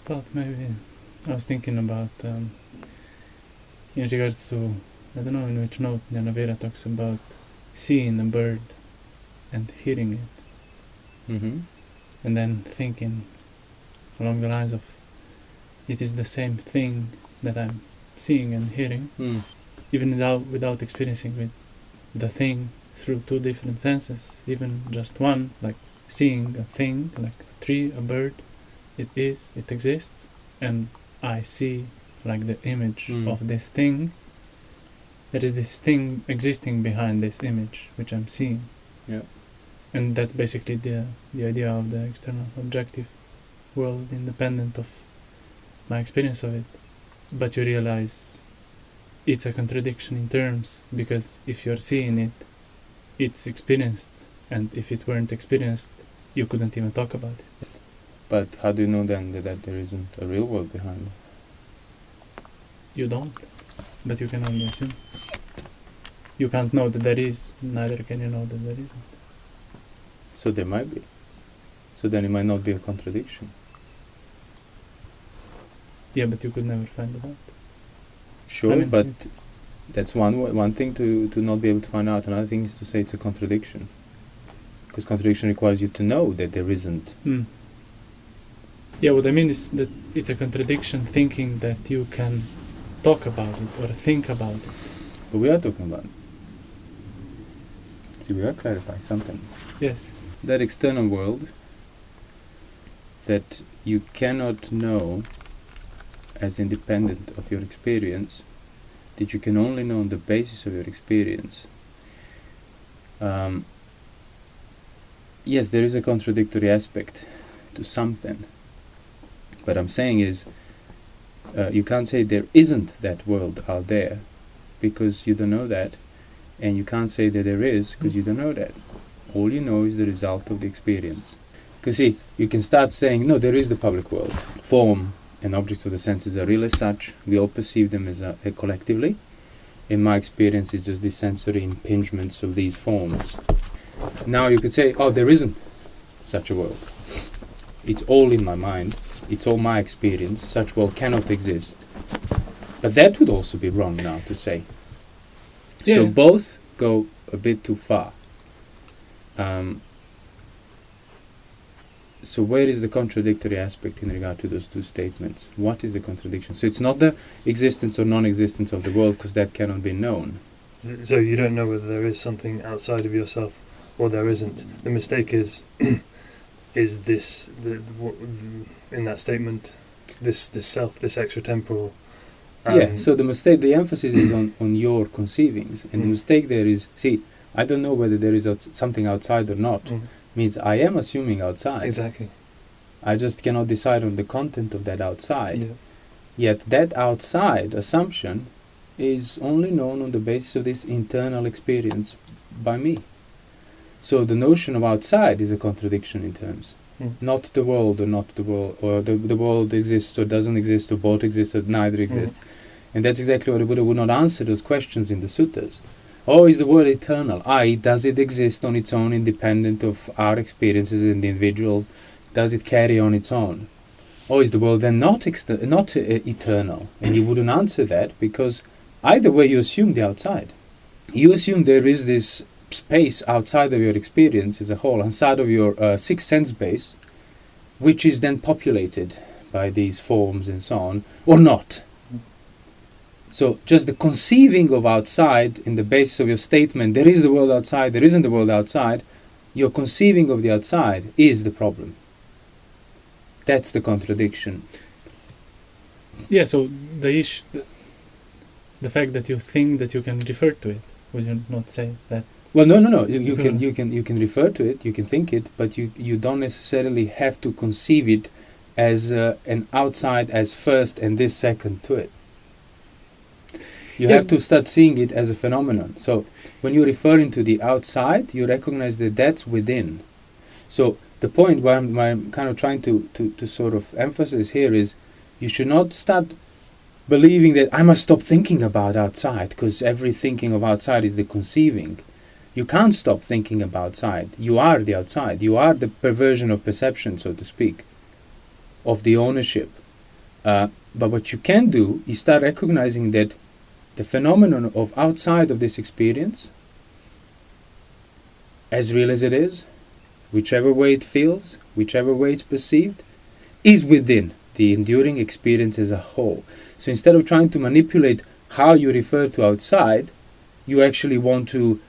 thought maybe I was thinking about in regards to, I don't know in which note Jnanavira talks about seeing a bird and hearing it, and then thinking along the lines of it is the same thing that I'm seeing and hearing, even without experiencing with the thing through two different senses, even just one, like seeing a thing, like a tree, a bird, it exists, and I see like the image of this thing. There is this thing existing behind this image which I'm seeing. Yeah. And that's basically the idea of the external objective world, independent of my experience of it. But you realize it's a contradiction in terms, because if you're seeing it, it's experienced, and if it weren't experienced, you couldn't even talk about it. But how do you know then that there isn't a real world behind it? You don't, but you can only assume. You can't know that there is, neither can you know that there isn't. So there might be. So then it might not be a contradiction. Yeah, but you could never find it out. Sure, I mean, but that's one thing to not be able to find out. Another thing is to say it's a contradiction. Because contradiction requires you to know that there isn't. Yeah, what I mean is that it's a contradiction thinking that you can talk about it or think about it. But we are talking about it. See, we are clarifying something. Yes. That external world that you cannot know as independent of your experience, that you can only know on the basis of your experience. Yes, there is a contradictory aspect to something. What I'm saying is, you can't say there isn't that world out there, because you don't know that, and you can't say that there is, because you don't know that. All you know is the result of the experience. Because see, you can start saying, no, there is the public world. Form and objects of the senses are real as such. We all perceive them as collectively. In my experience, it's just the sensory impingements of these forms. Now you could say, oh, there isn't such a world. It's all in my mind. It's all my experience. Such world cannot exist. But that would also be wrong now to say. Yeah. So both go a bit too far. So where is the contradictory aspect in regard to those two statements? What is the contradiction? So it's not the existence or non-existence of the world, because that cannot be known. So you don't know whether there is something outside of yourself or there isn't. The mistake is this, in that statement, this self, this extra-temporal. Yeah, so the emphasis is on your conceivings, and the mistake there is, see, I don't know whether there is something outside or not. Means I am assuming outside. Exactly. I just cannot decide on the content of that outside. Yeah. Yet that outside assumption is only known on the basis of this internal experience by me. So the notion of outside is a contradiction in terms. Not the world or not the world, or the world exists or doesn't exist, or both exist or neither exists. And that's exactly what the Buddha would not answer those questions in the suttas. Oh, is the world eternal? Does it exist on its own, independent of our experiences and the individuals? Does it carry on its own? Or is the world then not eternal? And he wouldn't answer that, because either way you assume the outside. You assume there is this space outside of your experience as a whole, outside of your sixth sense base, which is then populated by these forms and so on, or not. So just the conceiving of outside in the basis of your statement, there is the world outside, there isn't the world outside, your conceiving of the outside is the problem. That's the contradiction. Yeah, so the the fact that you think that you can refer to it, would you not say that? Well, no. You can refer to it, you can think it, but you don't necessarily have to conceive it as an outside as first and this second to it. You have to start seeing it as a phenomenon. So when you're referring to the outside, you recognize that that's within. So the point where I'm kind of trying to sort of emphasize here is, you should not start believing that I must stop thinking about outside, because every thinking of outside is the conceiving. You can't stop thinking about outside. You are the outside. You are the perversion of perception, so to speak, of the ownership. But what you can do is start recognizing that the phenomenon of outside of this experience, as real as it is, whichever way it feels, whichever way it's perceived, is within the enduring experience as a whole. So instead of trying to manipulate how you refer to outside, you actually want to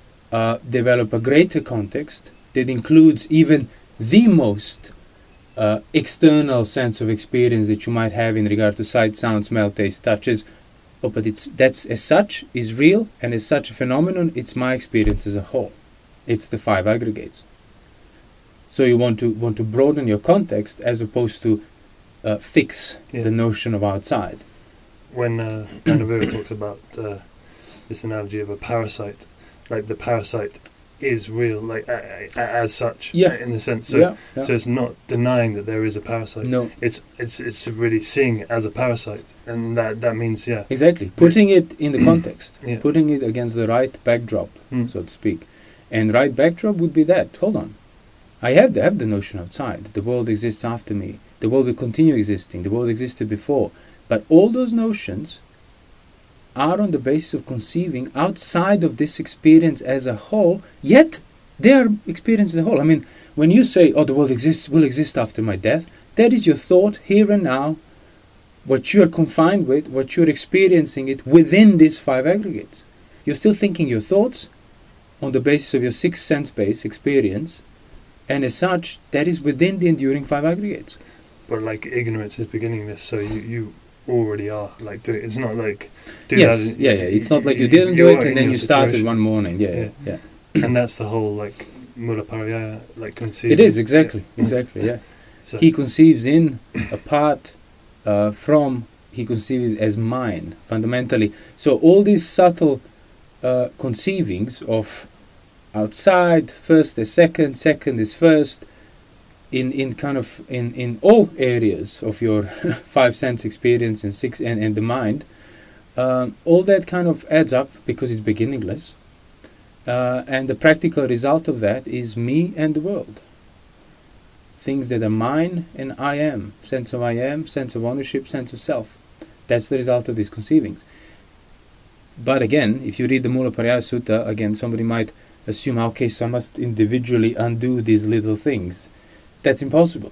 develop a greater context that includes even the most external sense of experience that you might have in regard to sight, sound, smell, taste, touches. Oh, but that's as such is real, and as such a phenomenon, it's my experience as a whole. It's the 5 aggregates. So you want to broaden your context as opposed to fix the notion of outside. When Kanavira talks about this analogy of a parasite, like the parasite is real, like as such, in the sense. So it's not denying that there is a parasite. No, it's really seeing it as a parasite, and that means exactly putting it in the context, putting it against the right backdrop, so to speak. And right backdrop would be that. Hold on, I have the notion outside. The world exists after me. The world will continue existing. The world existed before. But all those notions are on the basis of conceiving outside of this experience as a whole, yet they are experience as a whole. I mean, when you say, oh, the world will exist after my death, that is your thought here and now, what you are confined with, what you are experiencing it within these 5 aggregates. You're still thinking your thoughts on the basis of your 6 sense-based experience, and as such, that is within the enduring 5 aggregates. But like ignorance is beginning this, so you already are like doing. It's not like It's not like you didn't do it and then you started one morning. And that's the whole like mula paraya, like conceiving. It is exactly. Yeah. So he conceives in apart from. He conceives as mine fundamentally. So all these subtle conceivings of outside, first is second is first. In all areas of your 5 sense experience and 6 and the mind, all that kind of adds up because it's beginningless, and the practical result of that is me and the world. Things that are mine and I am, sense of ownership, sense of self. That's the result of these conceivings. But again, if you read the Mula Paraya Sutta, again somebody might assume, okay, so I must individually undo these little things. That's impossible.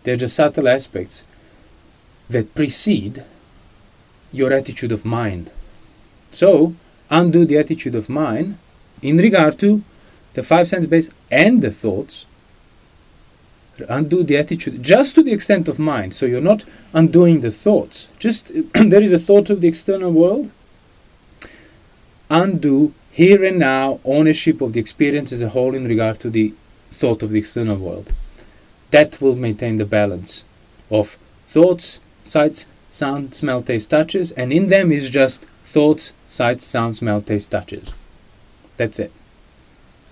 They're just subtle aspects that precede your attitude of mind. So, undo the attitude of mind in regard to the 5 sense base and the thoughts. Undo the attitude just to the extent of mind. So you're not undoing the thoughts. Just there is a thought of the external world. Undo here and now ownership of the experience as a whole in regard to the thought of the external world. That will maintain the balance of thoughts, sights, sound, smell, taste, touches, and in them is just thoughts, sights, sound, smell, taste, touches. That's it.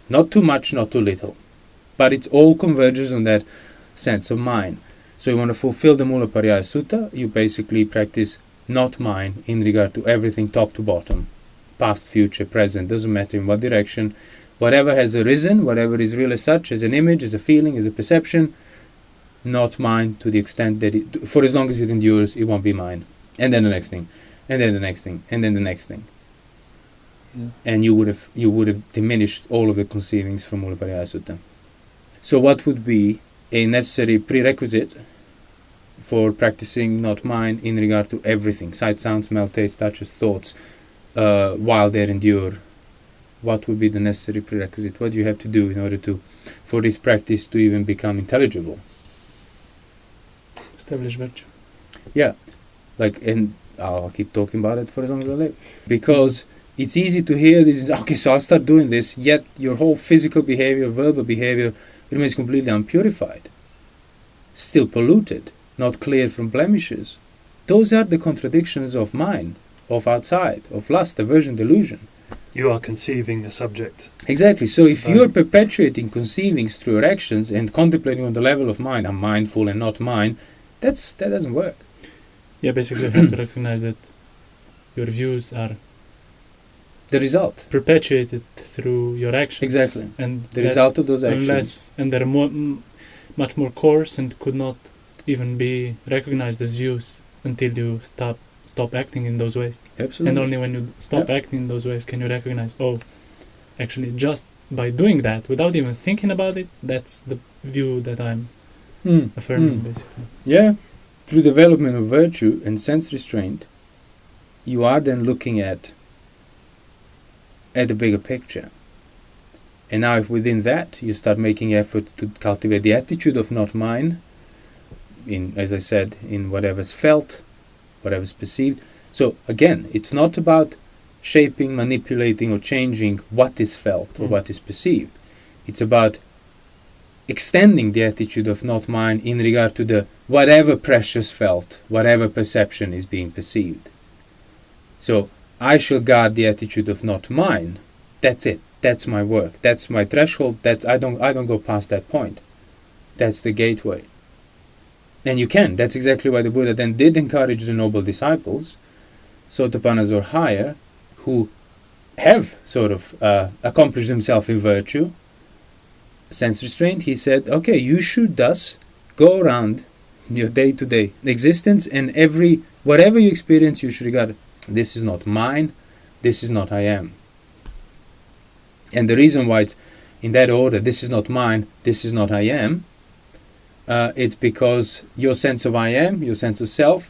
Not too much, not too little. But it all converges on that sense of mind. So you want to fulfill the Mula Paraya Sutta, you basically practice not mine in regard to everything top to bottom. Past, future, present, doesn't matter in what direction. Whatever has arisen, whatever is real as such, as an image, as a feeling, as a perception, not mine to the extent that for as long as it endures, it won't be mine. And then the next thing, and then the next thing, and then the next thing. Yeah. And you would have diminished all of the conceivings from Mula Paraya Sutta. So what would be a necessary prerequisite for practicing not mine in regard to everything, sight, sound, smell, taste, touches, thoughts, while they endure? What would be the necessary prerequisite? What do you have to do in order for this practice to even become intelligible? Establish virtue. Yeah, and I'll keep talking about it for as long as I live. Because it's easy to hear this, okay, so I'll start doing this, yet your whole physical behavior, verbal behavior remains completely unpurified, still polluted, not cleared from blemishes. Those are the contradictions of mind, of outside, of lust, aversion, delusion. You are conceiving a subject. Exactly. So if you're perpetuating conceivings through your actions and contemplating on the level of mind, I'm mindful and not mine, that doesn't work. Yeah, basically you have to recognize that your views are the result perpetuated through your actions. Exactly. And the result of those actions. And they're much more coarse and could not even be recognized as views until you stop acting in those ways. Absolutely. And only when you stop acting in those ways can you recognize, oh, actually just by doing that, without even thinking about it, that's the view that I'm affirming, basically. Yeah. Through development of virtue and sense restraint, you are then looking at the bigger picture. And now if within that you start making effort to cultivate the attitude of not mine, in, as I said, in whatever's felt, whatever's perceived. So again, it's not about shaping, manipulating or changing what is felt or what is perceived. It's about extending the attitude of not mine in regard to the whatever precious felt, whatever perception is being perceived. So I shall guard the attitude of not mine. That's it. That's my work. That's my threshold. I don't go past that point. That's the gateway. And you can. That's exactly why the Buddha then did encourage the noble disciples, Sotapannas or higher, who have sort of accomplished themselves in virtue, sense restraint. He said, okay, you should thus go around your day-to-day existence, and whatever you experience, you should regard, this is not mine, this is not I am. And the reason why it's in that order, this is not mine, this is not I am, it's because your sense of I am, your sense of self,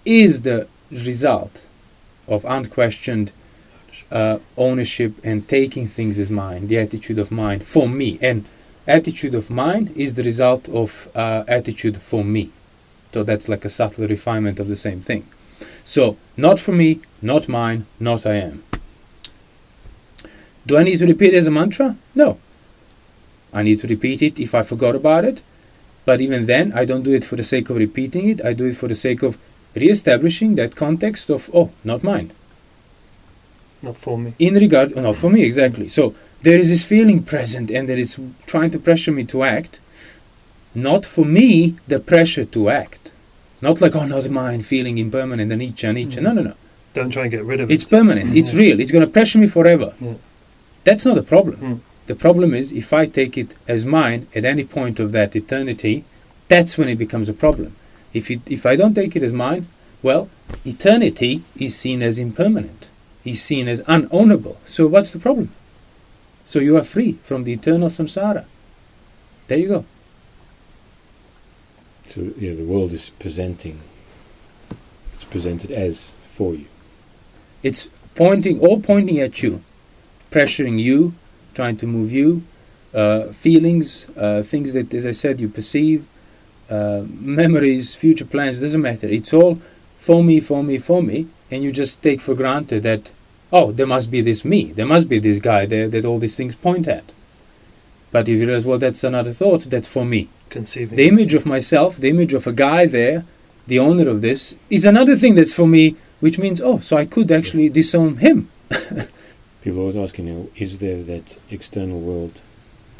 is the result of unquestioned ownership and taking things as mine, the attitude of mine for me. And attitude of mine is the result of attitude for me. So that's like a subtle refinement of the same thing. So, not for me, not mine, not I am. Do I need to repeat it as a mantra? No. I need to repeat it if I forgot about it. But even then, I don't do it for the sake of repeating it. I do it for the sake of re-establishing that context of, oh, not mine. Not for me. In regard, not for me, exactly. So there is this feeling present, and that is trying to pressure me to act. Not for me, the pressure to act. Not like, oh, not mine, feeling impermanent and anicca. No. Don't try and get rid of it. It's permanent. It's real. It's going to pressure me forever. Yeah. That's not a problem. The problem is if I take it as mine at any point of that eternity, that's when it becomes a problem. If I don't take it as mine, well, eternity is seen as impermanent. Is seen as unownable. So what's the problem? So you are free from the eternal samsara. There you go. So the world is presented as for you. It's pointing at you, pressuring you, trying to move you, feelings, things that, as I said, you perceive, memories, future plans, doesn't matter. It's all for me, and you just take for granted that, oh, there must be this me, there must be this guy there that all these things point at. But if you realize, well, that's another thought, that's for me. Conceiving. The image of myself, the image of a guy there, the owner of this, is another thing that's for me, which means, oh, so I could actually disown him. People always asking, is there that external world,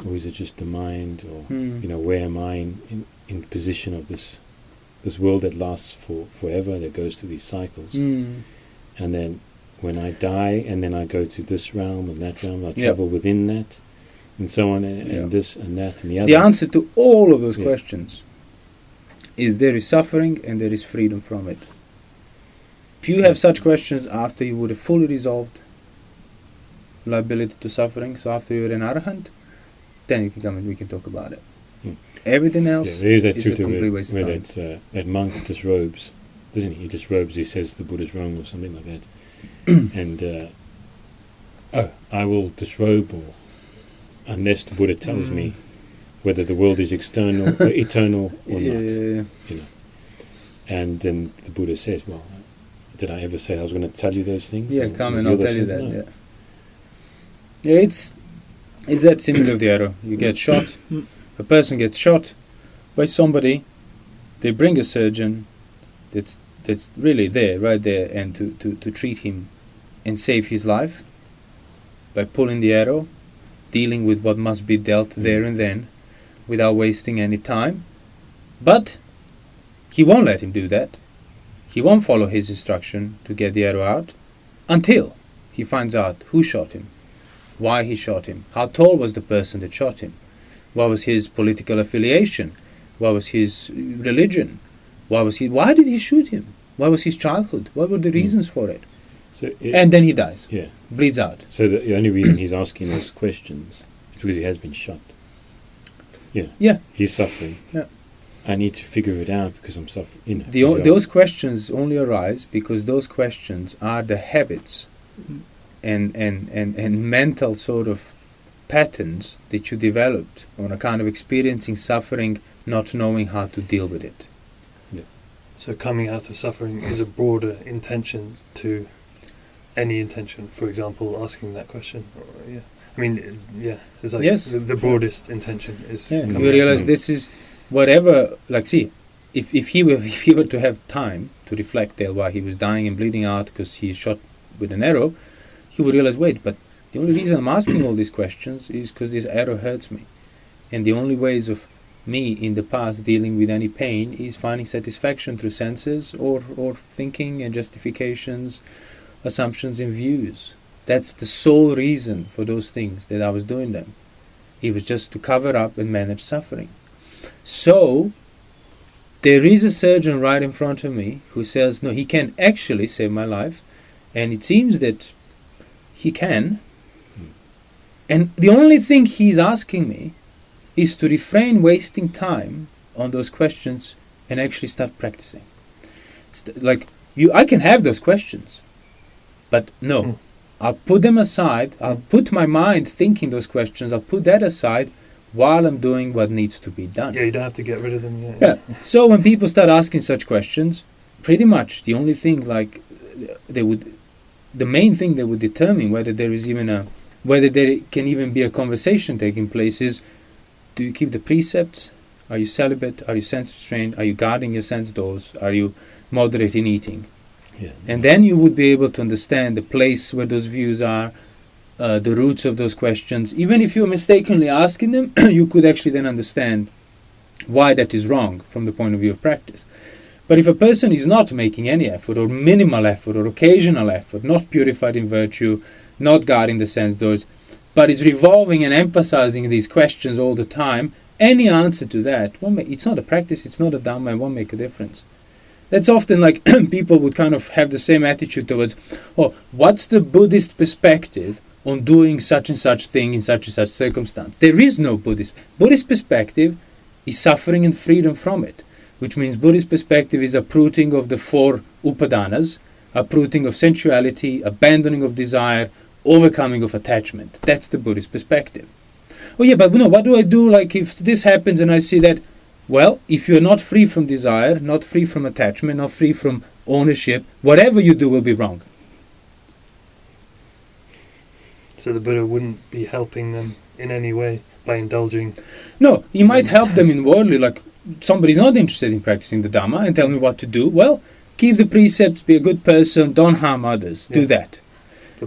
or is it just the mind, or where am I in position of this world that lasts forever, that goes through these cycles, and then when I die, and then I go to this realm and that realm, I travel within that, and so on, and this and that and the other. The answer to all of those questions is there is suffering and there is freedom from it. If you have such questions after you would have fully resolved liability to suffering, so after you're an arahant, then you can come and we can talk about it. Everything else there is that is a complete waste of time. That monk disrobes, doesn't he? He disrobes, he says the Buddha's wrong or something like that. And, I will disrobe, or unless the Buddha tells me whether the world is external, eternal or not. And then the Buddha says, well, did I ever say I was going to tell you those things? Yeah, come and I'll tell you that, Yeah, it's that simile of the arrow. You get shot, a person gets shot by somebody, they bring a surgeon that's really there, right there, and to treat him and save his life by pulling the arrow, dealing with what must be dealt there and then, without wasting any time. But he won't let him do that. He won't follow his instruction to get the arrow out until he finds out who shot him, why he shot him, how tall was the person that shot him, what was his political affiliation, what was his religion, Why did he shoot him? What was his childhood? What were the reasons for it? So And then he dies. yeah. Bleeds out. So the only reason he's asking those questions is because he has been shot. Yeah. Yeah. He's suffering. Yeah. I need to figure it out because I'm suffering. You know, Those questions only arise because those questions are the habits and mental sort of patterns that you developed on a kind of experiencing suffering, not knowing how to deal with it. So coming out of suffering is a broader intention to any intention. For example, asking that question. Yeah. I mean, yeah. It's like Yes. the broadest intention is. Yeah, coming you out realize of- this is whatever. Like, see, if he were to have time to reflect there while he was dying and bleeding out because he shot with an arrow, he would realize, wait, but the only reason I'm asking all these questions is because this arrow hurts me, and the only ways of me in the past dealing with any pain is finding satisfaction through senses or thinking and justifications, assumptions and views. That's the sole reason for those things that I was doing them. It was just to cover up and manage suffering. So there is a surgeon right in front of me who says, no, he can actually save my life, and it seems that he can. And the only thing he's asking me is to refrain wasting time on those questions and actually start practicing. I can have those questions, but no, I'll put them aside. I'll put my mind thinking those questions. I'll put that aside while I'm doing what needs to be done. Yeah, you don't have to get rid of them. Yeah. Yeah. So when people start asking such questions, pretty much the only thing the main thing that would determine whether there can even be a conversation taking place is, do you keep the precepts? Are you celibate? Are you sense restrained? Are you guarding your sense doors? Are you moderate in eating? Yeah. And then you would be able to understand the place where those views are, the roots of those questions. Even if you're mistakenly asking them, you could actually then understand why that is wrong from the point of view of practice. But if a person is not making any effort, or minimal effort, or occasional effort, not purified in virtue, not guarding the sense doors, but is revolving and emphasizing these questions all the time, any answer to that, it's not a practice, it's not a Dhamma, it won't make a difference. That's often like people would kind of have the same attitude towards, what's the Buddhist perspective on doing such and such thing in such and such circumstance? There is no Buddhist. Buddhist perspective is suffering and freedom from it, which means Buddhist perspective is uprooting of the 4 upadanas, uprooting of sensuality, abandoning of desire, overcoming of attachment. That's the Buddhist perspective. Oh yeah, but what do I do like if this happens and I see that? Well, if you're not free from desire, not free from attachment, not free from ownership, whatever you do will be wrong. So the Buddha wouldn't be helping them in any way by indulging. No, he might help them in worldly, like somebody's not interested in practicing the Dhamma and tell me what to do. Well, keep the precepts, be a good person, don't harm others. Do that.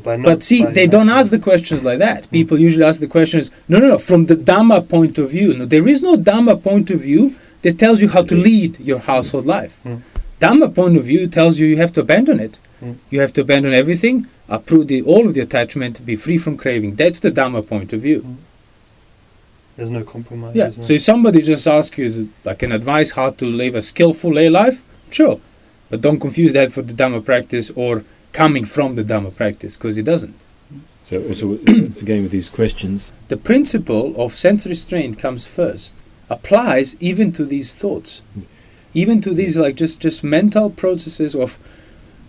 But see, they don't ask the questions like that. People usually ask the questions, no, from the Dhamma point of view. No, there is no Dhamma point of view that tells you how to lead your household life. Dhamma point of view tells you have to abandon it. You have to abandon everything, uproot all of the attachment, be free from craving. That's the Dhamma point of view. There's no compromise. Yeah. So if somebody just asks you like an advice how to live a skillful lay life, sure. But don't confuse that for the Dhamma practice or coming from the Dhamma practice, because it doesn't. So also, again with these questions, the principle of sense restraint comes first, applies even to these thoughts, even to these like just mental processes of,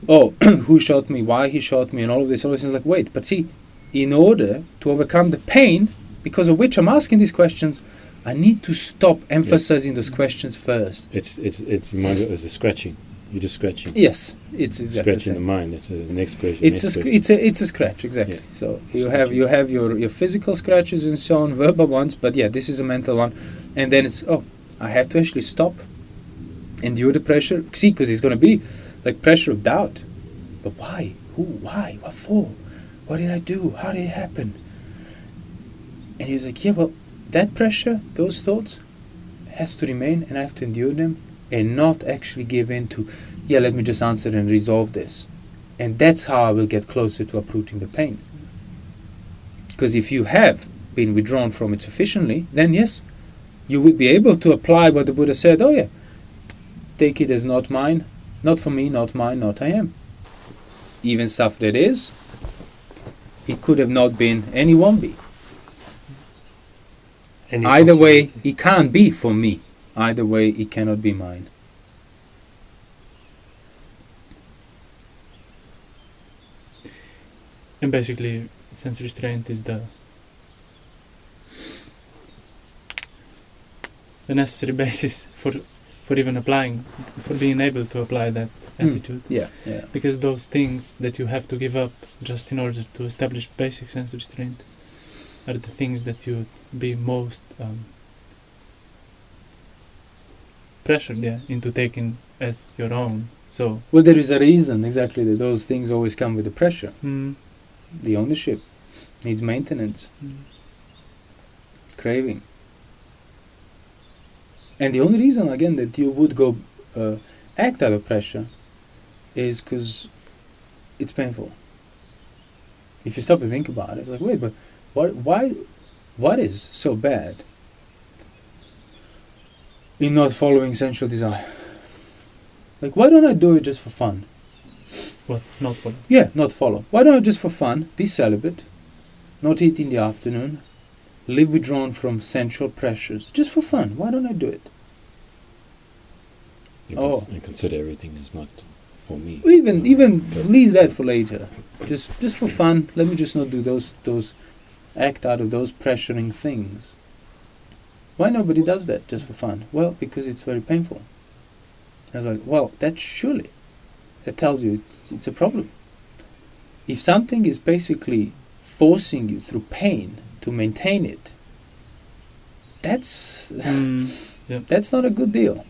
who shot me, why he shot me, and all of these things. Like, wait, but see, in order to overcome the pain because of which I'm asking these questions, I need to stop emphasizing those questions first. It's reminds me of the scratching. You're just scratching. Yes, it's exactly scratching the mind. That's the next question. It's a scratch, exactly. Yeah. So you have your physical scratches and so on, verbal ones, but yeah, this is a mental one, and then it's I have to actually stop, endure the pressure. See, because it's going to be like pressure of doubt. But why? Who? Why? What for? What did I do? How did it happen? And he's like, yeah, well, that pressure, those thoughts, has to remain, and I have to endure them. And not actually give in to, let me just answer and resolve this. And that's how I will get closer to uprooting the pain. Because if you have been withdrawn from it sufficiently, then yes, you will be able to apply what the Buddha said, take it as not mine, not for me, not mine, not I am. Even stuff that is, it could have not been and it won't be. Any Either way, possibility. it can't be for me. Either way, it cannot be mine. And basically, sense restraint is the necessary basis for even applying, for being able to apply that attitude. Yeah, yeah. Because those things that you have to give up just in order to establish basic sense restraint are the things that you would be most pressured into taking as your own. So, Well, there is a reason exactly that those things always come with the pressure. The ownership needs maintenance, craving. And the only reason, again, that you would go act out of pressure is because it's painful. If you stop and think about it, it's like, wait, but what is so bad in not following sensual desire? Like, why don't I do it just for fun? what? Not follow. Yeah, not follow. Why don't I just for fun be celibate, not eat in the afternoon, live withdrawn from sensual pressures, just for fun? Why don't I do it? And consider everything as not for me. Even leave that for later. Just for fun. Let me just not do those act out of those pressuring things. Why nobody does that just for fun? Well, because it's very painful. I was like, well, that tells you it's a problem. If something is basically forcing you through pain to maintain it, that's that's not a good deal.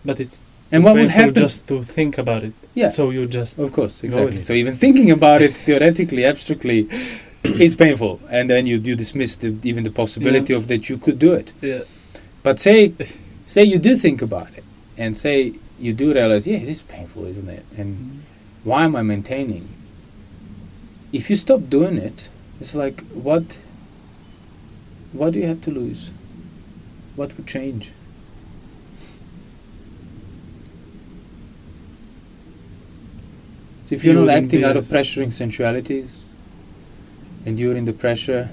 But it's And what would painful happen? just to think about it. Yeah, So you just of course, go exactly. with it. So even thinking about it theoretically, abstractly, it's painful, and then you dismiss even the possibility of that you could do it. yeah. But say you do think about it, and say you do realize, yeah, it is painful, isn't it? And why am I maintaining? If you stop doing it, it's like, what do you have to lose? What would change? So if you're You not wouldn't acting be out of as- pressuring sensualities, enduring the pressure,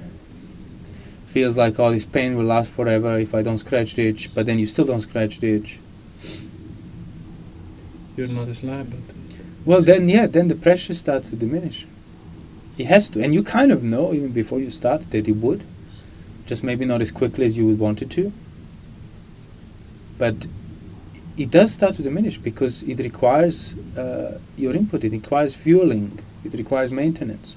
feels like all this pain will last forever if I don't scratch the itch, but then you still don't scratch the itch. You're not as liable to it. Well, then the pressure starts to diminish. It has to, and you kind of know even before you start that it would, just maybe not as quickly as you would want it to. But it does start to diminish because it requires your input, it requires fueling, it requires maintenance.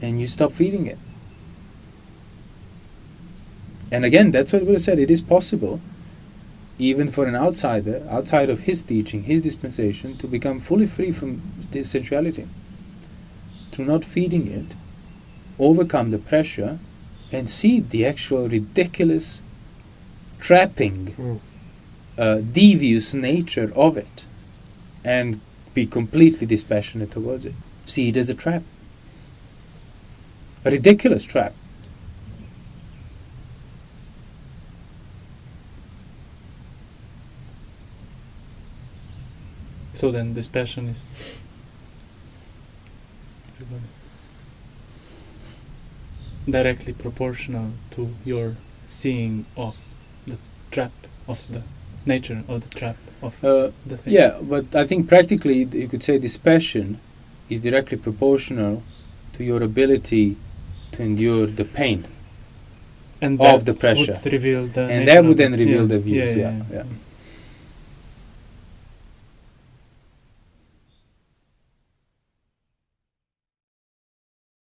And you stop feeding it. And again, that's what Buddha said, it is possible, even for an outsider, outside of his teaching, his dispensation, to become fully free from this sensuality. Through not feeding it, overcome the pressure, and see the actual ridiculous, trapping, devious nature of it, and be completely dispassionate towards it. See it as a trap. A ridiculous trap. So then dispassion is directly proportional to your seeing of the trap, of the nature of the trap of the thing. Yeah, but I think practically you could say dispassion is directly proportional to your ability to endure the pain And of that the pressure. would reveal the and nature that of would then it. reveal Yeah. the views. Yeah. Yeah.